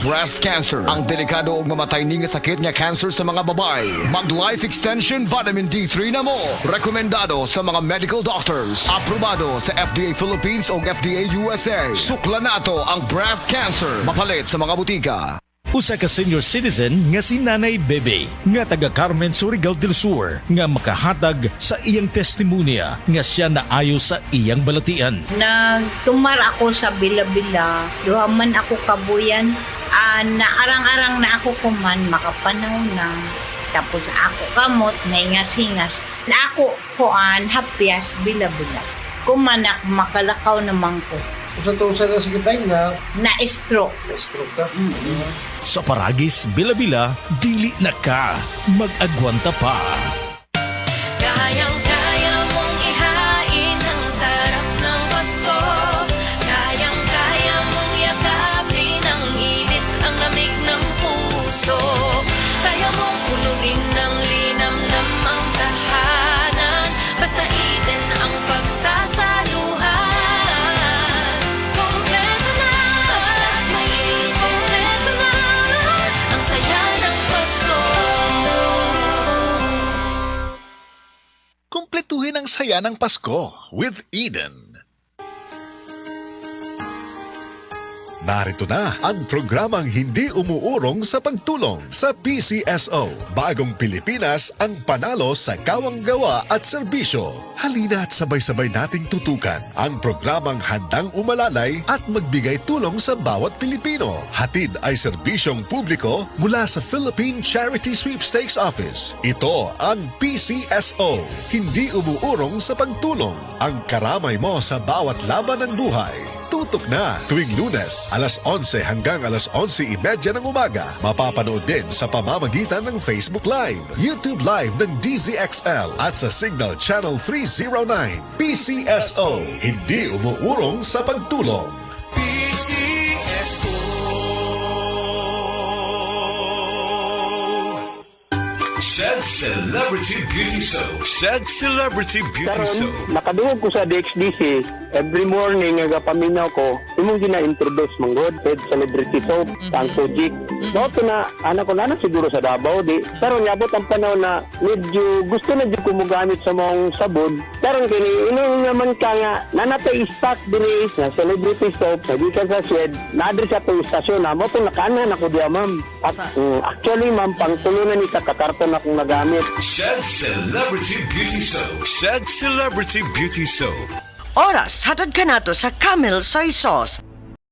breast cancer. Ang delikado ug mamatay ni nga sakit nga cancer sa mga babae. Mag Life Extension Vitamin D3 na mo. Rekomendado sa mga medical doctors. Aprobado sa FDA Philippines ug FDA USA. Sukla nato ang breast cancer. Mapalit sa mga butika. Usa ka senior citizen nga si Nanay Bebe nga taga Carmen Surigao del Sur nga makahatag sa iyang testimonya nga siya naayo sa iyang balatian. Nagtumar ako sa bila-bila, duha man ako kabuyan, naarang-arang na ako kuman, makapanaw na. Tapos ako kamot, naingas-hingas. Na ako kuan, hapyas, bila-bila. Kumanak, makalakaw naman ko. Kung sa na sige tayo na Na-stroke. stroke ka. Sa Paragis Bila-Bila, dili na ka mag-agwanta pa. Kayang-kaya mong ihain ang sarap ng Pasko. Kayang-kaya mong yakapin ang init, ang lamig ng puso. Kaya mong punuin ng linamnam ang tahanan. Basta itin ang pagsasaluhan. Kompleto na, kompleto na ang saya ng Pasko. Kumpletuhin ang saya ng Pasko with Eden. Narito na ang programang hindi umuurong sa pagtulong sa PCSO. Bagong Pilipinas ang panalo sa kawang gawa at serbisyo. Halina at sabay-sabay nating tutukan ang programang handang umalalay at magbigay tulong sa bawat Pilipino. Hatid ay serbisyong publiko mula sa Philippine Charity Sweepstakes Office. Ito ang PCSO. Hindi umuurong sa pagtulong. Ang karamay mo sa bawat laban ng buhay. Tutok na tuwing Lunes, alas 11 hanggang alas 11:30 ng umaga. Mapapanood din sa pamamagitan ng Facebook Live, YouTube Live ng DZXL at sa Signal Channel 309. PCSO, hindi umuurong sa pagtulong. Said Celebrity Beauty Soap. Said Celebrity Beauty Soap. Nakadungog ko sa DXDC, every morning nga paminaw ko, imong gina-introduce manggod said celebrity soap, Tanto Jig. Doto na anak ko na siguro sa Davao di. Pero yabot ang panahon na medyo gusto na jud ko mogamit sa mong sabon. Karon kini ino naman ka nga nanatay stock diri na celebrity soap sa gikan sa Swed, na-adre sa to istasyon na mo to nakanan ako diya ma'am. At actually ma'am pangtulo na ni kakarton akong nagamit. Said Celebrity Beauty Soap. Said Celebrity Beauty Soap. Oras, hatod ka nato sa Camel Soy Sauce.